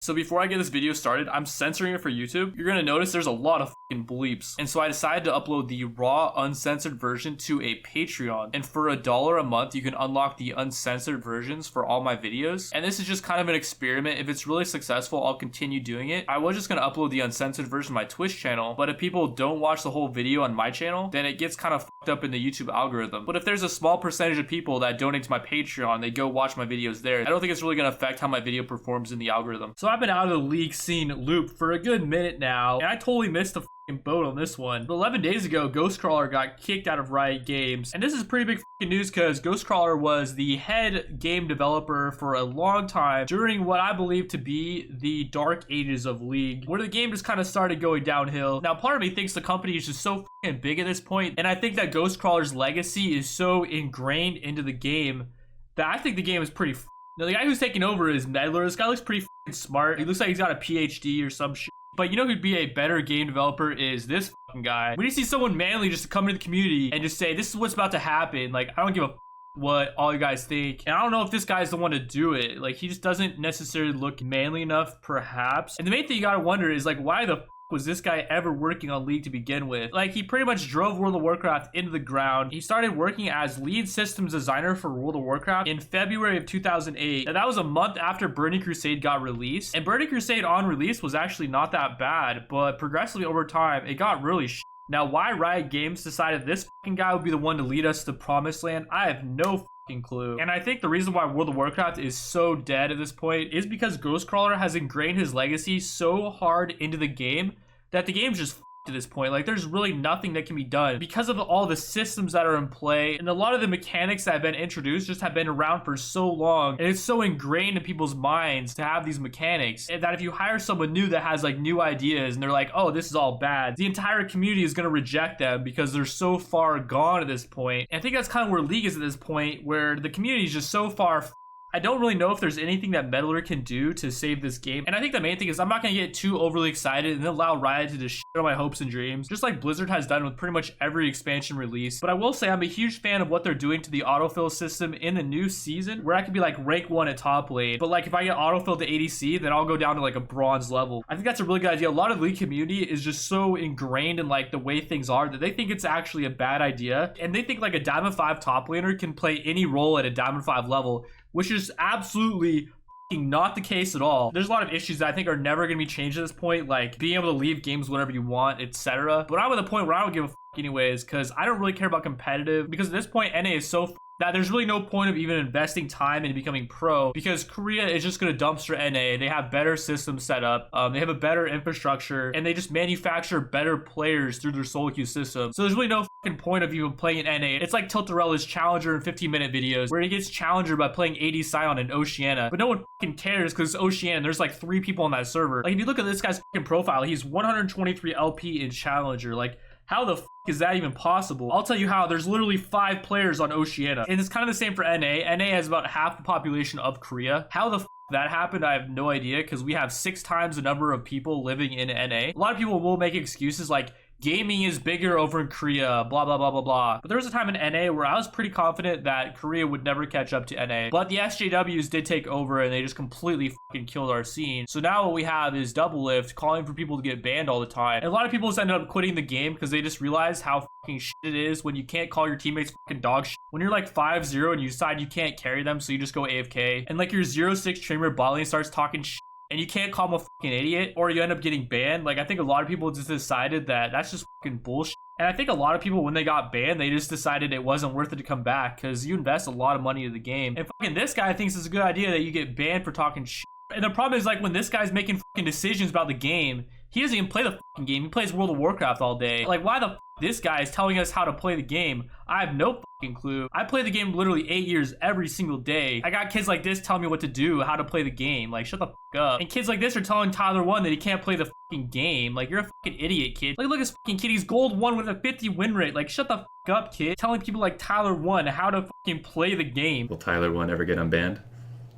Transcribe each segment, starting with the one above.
So before I get this video started, I'm censoring it for YouTube. You're gonna notice there's a lot of fucking bleeps. And so I decided to upload the raw, uncensored version to a Patreon. And for $1 a month, you can unlock the uncensored versions for all my videos. And this is just kind of an experiment. If it's really successful, I'll continue doing it. I was just gonna upload the uncensored version of my Twitch channel, but if people don't watch the whole video on my channel, then it gets kind of fucked up in the YouTube algorithm. But if there's a small percentage of people that donate to my Patreon, they go watch my videos there, I don't think it's really gonna affect how my video performs in the algorithm. So I've been out of the league scene loop for a good minute now, and I totally missed the boat on this one. But 11 days ago, Ghostcrawler got kicked out of Riot Games, and this is pretty big news because Ghostcrawler was the head game developer for a long time during what I believe to be the dark ages of League, where the game just kind of started going downhill. Now, part of me thinks the company is just so big at this point, and I think that Ghostcrawler's legacy is so ingrained into the game that I think the game is pretty now, the guy who's taking over is Meddler. This guy looks pretty smart. He looks like he's got a PhD or some shit. But you know who'd be a better game developer is this fucking guy. When you see someone manly just to come into the community and just say, this is what's about to happen, like, I don't give a what all you guys think. And I don't know if this guy's the one to do it. Like, he just doesn't necessarily look manly enough, perhaps. And the main thing you gotta wonder is, like, why the was this guy ever working on League to begin with? Like, he pretty much drove World of Warcraft into the ground. He started working as lead systems designer for World of Warcraft in February of 2008. And that was a month after Burning Crusade got released. And Burning Crusade on release was actually not that bad, but progressively over time, it got really shit. Now, why Riot Games decided this fucking guy would be the one to lead us to the promised land, I have no clue. And I think the reason why World of Warcraft is so dead at this point is because Ghostcrawler has ingrained his legacy so hard into the game that the game's just to this point. Like, there's really nothing that can be done because of all the systems that are in play, and a lot of the mechanics that have been introduced just have been around for so long, and it's so ingrained in people's minds to have these mechanics, and that if you hire someone new that has like new ideas and they're like, oh, this is all bad, the entire community is going to reject them because they're so far gone at this point. And I think that's kind of where League is at this point, where the community is just so far I don't really know if there's anything that Meddler can do to save this game. And I think the main thing is I'm not going to get too overly excited and then allow Riot to just shit on my hopes and dreams, just like Blizzard has done with pretty much every expansion release. But I will say I'm a huge fan of what they're doing to the autofill system in the new season, where I could be like rank 1 at top lane. But like if I get autofilled to ADC, then I'll go down to like a bronze level. I think that's a really good idea. A lot of League community is just so ingrained in like the way things are that they think it's actually a bad idea. And they think like a Diamond 5 top laner can play any role at a Diamond 5 level, which is absolutely not the case at all. There's a lot of issues that I think are never going to be changed at this point, like being able to leave games whenever you want, etc. But I'm at the point where I don't give a anyways, because I don't really care about competitive, because at this point NA is so that there's really no point of even investing time in becoming pro, because Korea is just going to dumpster NA. They have better systems set up, they have a better infrastructure, and they just manufacture better players through their solo queue system. So there's really no fucking point of even playing in NA. It's like Tiltarella's Challenger in 15-minute videos, where he gets Challenger by playing AD Sion in Oceania, but no one fucking cares because Oceania, there's like 3 people on that server. Like, if you look at this guy's fucking profile, he's 123 LP in Challenger. Like, how the is that even possible? I'll tell you how. There's literally 5 players on Oceania, and it's kind of the same for NA. NA has about half the population of Korea. How the that happened, I have no idea, because we have 6 times the number of people living in NA. A lot of people will make excuses like, gaming is bigger over in Korea, blah, blah, blah, blah, blah. But there was a time in NA where I was pretty confident that Korea would never catch up to NA. But the SJWs did take over, and they just completely fucking killed our scene. So now what we have is Doublelift calling for people to get banned all the time. And a lot of people just ended up quitting the game because they just realized how fucking shit it is when you can't call your teammates fucking dog shit. When you're like 5-0 and you decide you can't carry them, so you just go AFK. And like your 0-6 trainer bot lane starts talking shit, and you can't call him a fucking idiot, or you end up getting banned. Like, I think a lot of people just decided that that's just fucking bullshit. And I think a lot of people, when they got banned, they just decided it wasn't worth it to come back, because you invest a lot of money into the game. And fucking this guy thinks it's a good idea that you get banned for talking shit. And the problem is, like, when this guy's making fucking decisions about the game, he doesn't even play the fucking game. He plays World of Warcraft all day. Like, why the this guy is telling us how to play the game? I have no fucking clue. I play the game literally 8 years every single day. I got kids like this telling me what to do, how to play the game. Like, shut the fuck up. And kids like this are telling Tyler 1 that he can't play the fucking game. Like, you're a fucking idiot, kid. Like, look at this fucking kid. He's gold 1 with a 50 win rate. Like, shut the fuck up, kid. Telling people like Tyler 1 how to play the game. Will Tyler 1 ever get unbanned?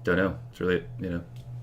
Don't know. It's really,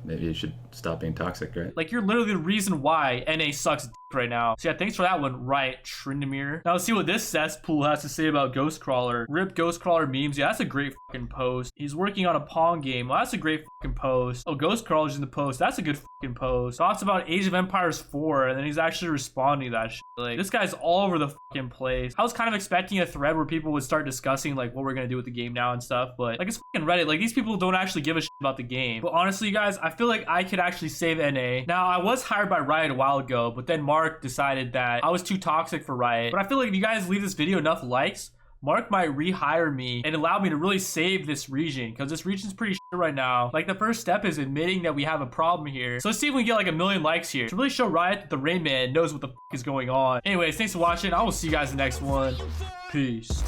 maybe you should stop being toxic, right? Like, you're literally the reason why NA sucks dick right now. So yeah, thanks for that one, Riot Trindamere. Now let's see what this cesspool has to say about Ghostcrawler. Rip Ghostcrawler memes. Yeah, that's a great fucking post. He's working on a Pong game. Well, that's a great fucking post. Oh, Ghostcrawler's in the post. That's a good fucking post. Talks about Age of Empires 4, and then he's actually responding to that shit. Like, this guy's all over the fucking place. I was kind of expecting a thread where people would start discussing like what we're gonna do with the game now and stuff, but like, it's fucking Reddit. Like, these people don't actually give a shit about the game. But honestly, you guys, I feel like I could actually save NA. Now, I was hired by Riot a while ago, but then Mark decided that I was too toxic for Riot. But I feel like if you guys leave this video enough likes, Mark might rehire me and allow me to really save this region, because this region's pretty shit right now. Like, the first step is admitting that we have a problem here. So let's see if we can get like 1 million likes here to really show Riot that the Rain Man knows what the fuck is going on. Anyways, thanks for watching. I will see you guys in the next one. Peace.